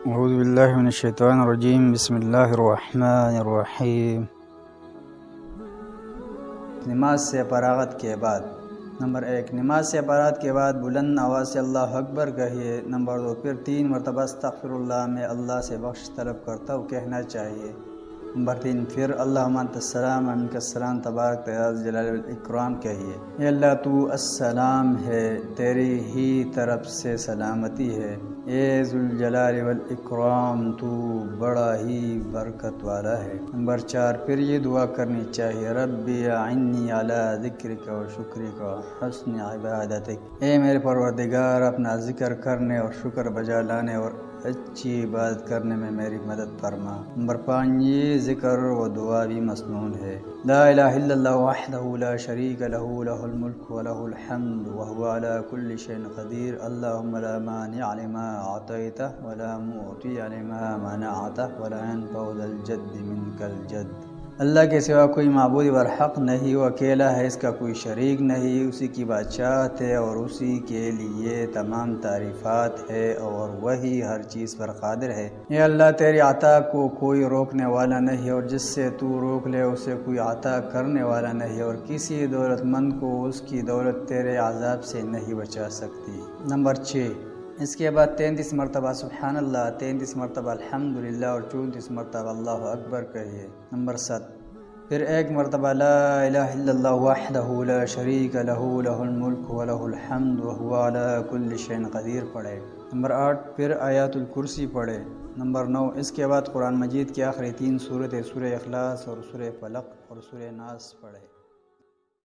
اعوذ باللہ من الشیطان الرجیم، بسم اللہ الرحمن الرحیم۔ نماز سے فراغت کے بعد نمبر 1، نماز سے فراغت کے بعد بلند آواز سے اللہ اکبر کہیے۔ نمبر 2، پھر 3 مرتبہ استغفر اللہ میں اللہ سے بخش طلب کرتا ہوں کہنا چاہیے۔ نمبر 3، پھر اللہم انت السلام و منک السلام تبارک یا ذا الجلال والاکرام کہیے۔ اے اللہ تو السلام ہے، تیری ہی طرف سے سلامتی ہے۔ اے ذو الجلال والاکرام، تو بڑا ہی برکت والا ہے۔ نمبر 4، پھر یہ دعا کرنی چاہیے، ربی اعنی علی ذکرک و شکرک و حسن عبادتک۔ اے میرے پروردگار، اپنا ذکر کرنے اور شکر بجا لانے اور اچھی عبادت کرنے میں میری مدد فرما۔ نمبر 5، یہ ذکر و دعا بھی مسنون ہے۔ لا الہ الا اللہ وحدہ لا شریک لہ، لہ الملک و لہ الحمد وہو علی کل شیء قدیر۔ اللہم لا مانع لما اعطیت ولا معطی لما منعت ولا ينفع ذا الجد منک الجد۔ اللہ کے سوا کوئی معبود برحق نہیں، وہ اکیلا ہے، اس کا کوئی شریک نہیں، اسی کی بادشاہت ہے اور اسی کے لیے تمام تعریفات ہے اور وہی ہر چیز پر قادر ہے۔ اے اللہ، تیری عطا کو کوئی روکنے والا نہیں اور جس سے تو روک لے اسے کوئی عطا کرنے والا نہیں، اور کسی دولت مند کو اس کی دولت تیرے عذاب سے نہیں بچا سکتی۔ نمبر 6، اس کے بعد 33 مرتبہ سبحان اللہ، 33 مرتبہ الحمدللہ اور 34 مرتبہ اللہ اکبر کہیے۔ نمبر 7، پھر 1 مرتبہ لا الہ الا اللہ وحدہ لا شریک لہ، لہ الملک و لہ الحمد وہو علی کل شیء قدیر پڑھے۔ نمبر 8، پھر آیات الکرسی پڑھے۔ نمبر 9، اس کے بعد قرآن مجید کی آخری 3 سورتیں، سورہ اخلاص اور سورہ فلق اور سورہ ناس پڑھے۔